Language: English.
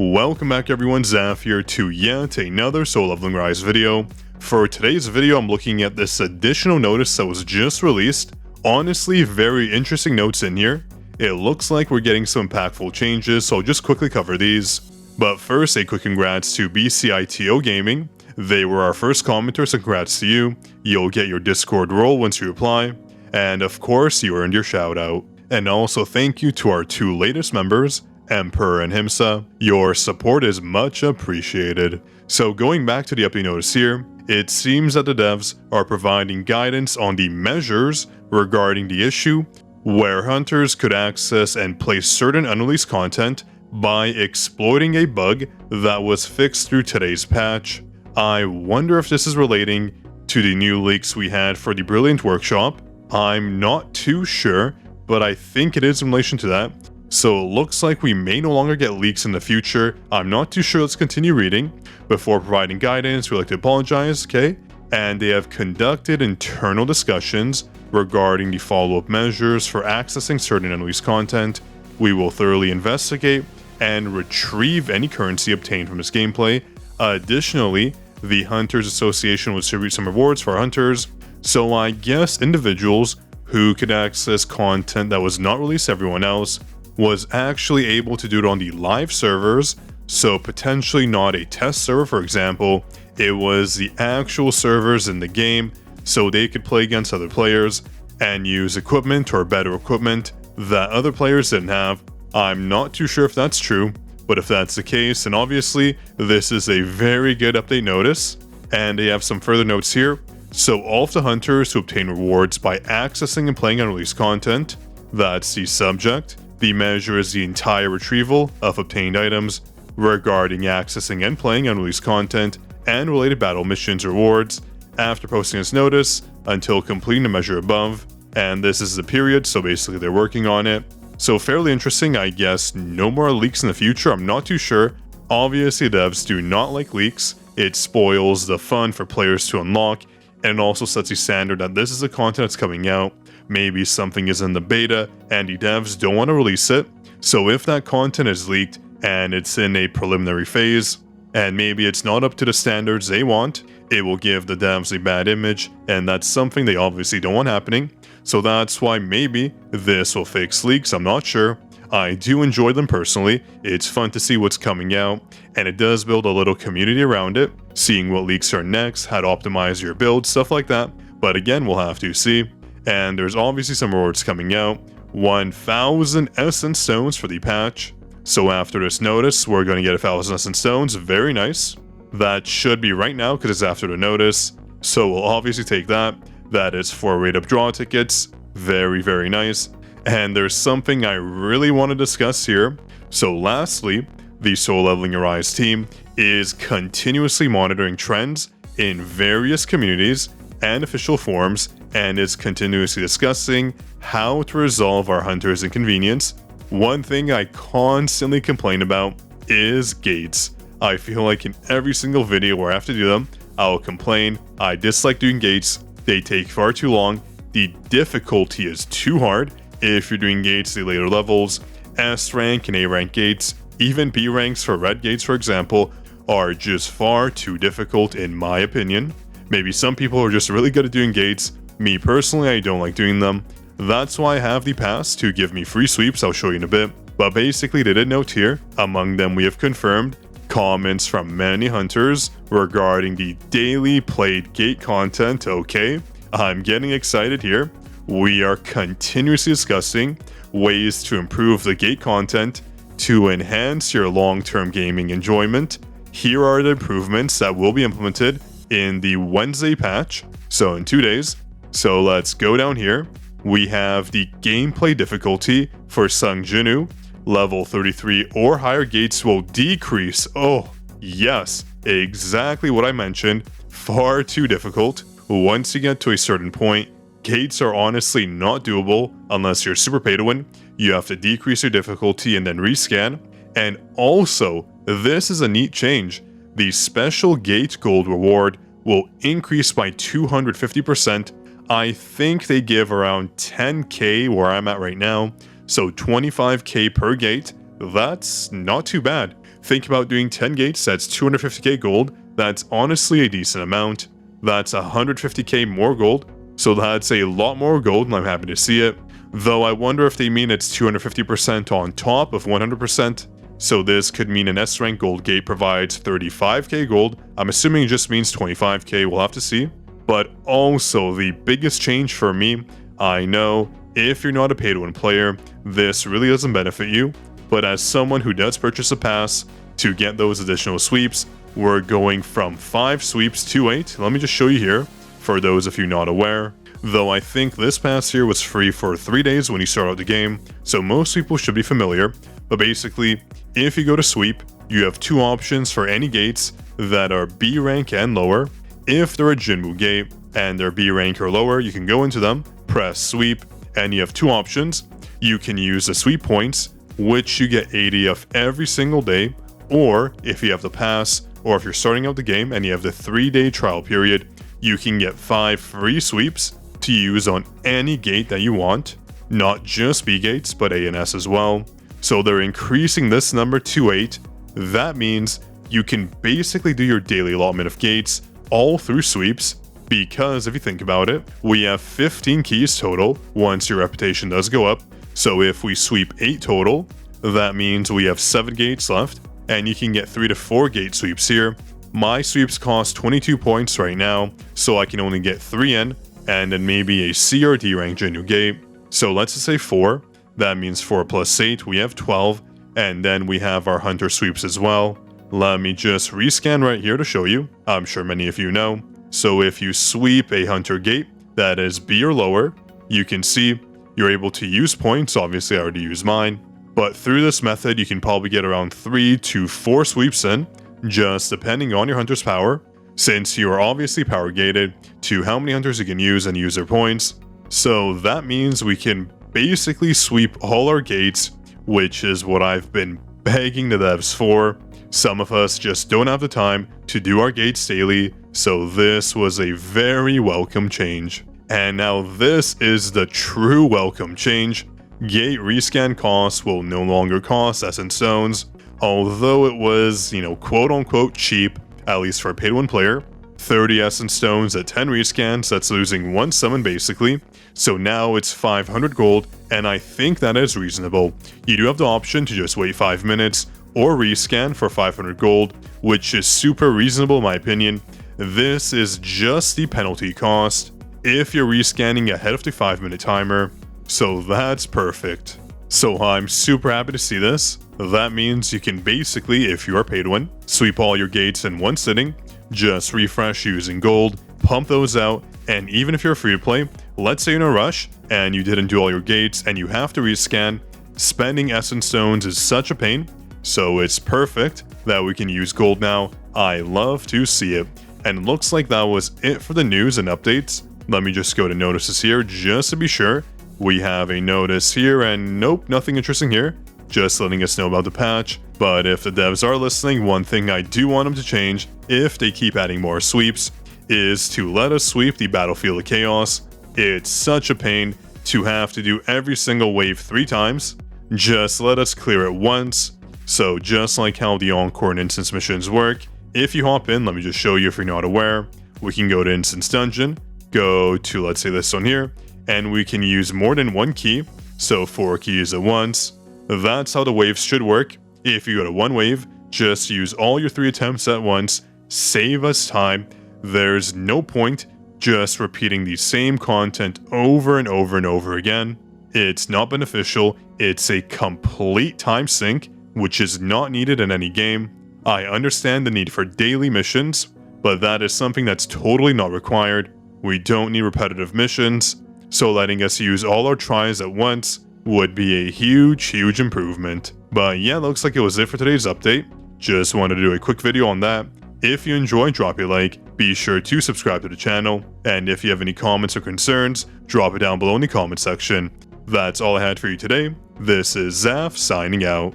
Welcome back everyone, Zaf here to yet another Soul Leveling Rise video. For today's video, I'm looking at this additional notice that was just released. Honestly, very interesting notes in here. It looks like we're getting some impactful changes, so I'll just quickly cover these. But first, a quick congrats to BCITO Gaming. They were our first commenters, so congrats to you. You'll get your Discord role once you reply. And of course, you earned your shout out. And also thank you to our two latest members, Emperor and Himsa. Your support is much appreciated. So going back to the update notice here, it seems that the devs are providing guidance on the measures regarding the issue where hunters could access and play certain unreleased content by exploiting a bug that was fixed through today's patch. I wonder if this is relating to the new leaks we had for the Brilliant Workshop. I'm not too sure, but I think it is in relation to that. So it looks like we may no longer get leaks in the future. I'm not too sure. Let's continue reading. Before providing guidance, we'd like to apologize, okay? And they have conducted internal discussions regarding the follow-up measures for accessing certain unreleased content. We will thoroughly investigate and retrieve any currency obtained from this gameplay. Additionally, the Hunters Association will distribute some rewards for our hunters. So I guess individuals who could access content that was not released to everyone else was actually able to do it on the live servers, so potentially not a test server, for example. It was the actual servers in the game, so they could play against other players and use equipment or better equipment that other players didn't have. I'm not too sure if that's true, but if that's the case, then obviously this is a very good update notice. And they have some further notes here. So all of the hunters who obtain rewards by accessing and playing unreleased content, that's the subject. The measure is the entire retrieval of obtained items regarding accessing and playing unreleased content and related battle missions rewards after posting this notice until completing the measure above. And this is the period, so basically they're working on it. So fairly interesting, I guess. No more leaks in the future, I'm not too sure. Obviously devs do not like leaks. It spoils the fun for players to unlock, and also sets a standard that this is the content that's coming out. Maybe something is in the beta and the devs don't want to release it. So if that content is leaked and it's in a preliminary phase, and maybe it's not up to the standards they want, it will give the devs a bad image, and that's something they obviously don't want happening. So that's why maybe this will fix leaks, I'm not sure. I do enjoy them personally. It's fun to see what's coming out, and it does build a little community around it, seeing what leaks are next, how to optimize your build, stuff like that. But again, we'll have to see. And there's obviously some rewards coming out. 1,000 Essence Stones for the patch. So after this notice, we're going to get 1,000 Essence Stones. Very nice. That should be right now because it's after the notice. So we'll obviously take that. That is for rate up draw tickets. Very, very nice. And there's something I really want to discuss here. So lastly, the Soul Leveling Rise team is continuously monitoring trends in various communities and official forums, and is continuously discussing how to resolve our hunters' inconvenience. One thing I constantly complain about is gates. I feel like in every single video where I have to do them, I'll complain. I dislike doing gates. They take far too long. The difficulty is too hard if you're doing gates at the later levels. S rank and A rank gates, even B ranks for red gates for example, are just far too difficult in my opinion. Maybe some people are just really good at doing gates. Me personally, I don't like doing them. That's why I have the pass to give me free sweeps, I'll show you in a bit. But basically they did note here, among them we have confirmed comments from many hunters regarding the daily played gate content. Okay, I'm getting excited here. We are continuously discussing ways to improve the gate content to enhance your long-term gaming enjoyment. Here are the improvements that will be implemented in the Wednesday patch, so in 2 days. So let's go down here. We have the gameplay difficulty for Sung Jinu. Level 33 or higher gates will decrease. Oh, yes, exactly what I mentioned. Far too difficult. Once you get to a certain point, gates are honestly not doable unless you're super pay to win. You have to decrease your difficulty and then rescan. And also, this is a neat change. The special gate gold reward will increase by 250%. I think they give around 10k where I'm at right now, so 25k per gate. That's not too bad. Think about doing 10 gates, that's 250k gold. That's honestly a decent amount. That's 150k more gold, so that's a lot more gold and I'm happy to see it. Though I wonder if they mean it's 250% on top of 100%. So this could mean an S rank gold gate provides 35k gold. I'm assuming it just means 25k, we'll have to see. But also the biggest change for me, I know if you're not a pay-to-win player, this really doesn't benefit you. But as someone who does purchase a pass to get those additional sweeps, we're going from 5 sweeps to 8. Let me just show you here, for those of you not aware. Though I think this pass here was free for 3 days when you start out the game, so most people should be familiar. But basically, if you go to sweep, you have 2 options for any gates that are B rank and lower. If they're a Jinmu gate and they're B rank or lower, you can go into them, press sweep, and you have 2 options. You can use the sweep points, which you get 80 of every single day, or if you have the pass, or if you're starting out the game and you have the 3-day trial period, you can get 5 free sweeps to use on any gate that you want, not just B gates, but A and S as well. So they're increasing this number to 8. That means you can basically do your daily allotment of gates all through sweeps, because if you think about it, we have 15 keys total once your reputation does go up. So if we sweep 8 total, that means we have 7 gates left, and you can get 3 to 4 gate sweeps here. My sweeps cost 22 points right now, so I can only get 3 in, and then maybe a C or D rank Jinmu gate. So let's just say 4. That means 4 plus 8, we have 12, and then we have our hunter sweeps as well. Let me just rescan right here to show you. I'm sure many of you know. So if you sweep a hunter gate that is B or lower, you can see you're able to use points. Obviously I already used mine, but through this method you can probably get around 3 to 4 sweeps in, just depending on your hunter's power, since you are obviously power gated to how many hunters you can use and use their points. So that means we can basically sweep all our gates, which is what I've been begging the devs for. Some of us just don't have the time to do our gates daily, so this was a very welcome change. And now this is the true welcome change. Gate rescan costs will no longer cost Essence Stones, although it was, quote unquote cheap, at least for a pay-to-win player. 30 Essence Stones at 10 rescans, that's losing 1 summon basically. So now it's 500 gold, and I think that is reasonable. You do have the option to just wait 5 minutes or rescan for 500 gold, which is super reasonable in my opinion. This is just the penalty cost if you're rescanning ahead of the 5-minute timer, so that's perfect. So I'm super happy to see this. That means you can basically, if you are paid to win, sweep all your gates in one sitting, just refresh using gold, pump those out, and even if you're free to play, let's say you're in a rush and you didn't do all your gates and you have to rescan, spending Essence Stones is such a pain, so it's perfect that we can use gold now. I love to see it. And it looks like that was it for the news and updates. Let me just go to notices here just to be sure. We have a notice here, and nope, nothing interesting here. Just letting us know about the patch. But if the devs are listening, one thing I do want them to change, if they keep adding more sweeps, is to let us sweep the Battlefield of Chaos. It's such a pain to have to do every single wave 3 times. Just let us clear it once. So just like how the Encore and Instance missions work, if you hop in, let me just show you if you're not aware. We can go to Instance Dungeon, go to, let's say this one here, and we can use more than 1 key, so 4 keys at once. That's how the waves should work. If you go to 1 wave, just use all your 3 attempts at once, save us time. There's no point just repeating the same content over and over and over again. It's not beneficial, it's a complete time sink, which is not needed in any game. I understand the need for daily missions, but that is something that's totally not required. We don't need repetitive missions, so letting us use all our tries at once would be a huge improvement. But yeah, looks like it was it for today's update. Just wanted to do a quick video on that. If you enjoyed, drop a like, be sure to subscribe to the channel, and if you have any comments or concerns, drop it down below in the comment section. That's all I had for you today. This is Zaf signing out.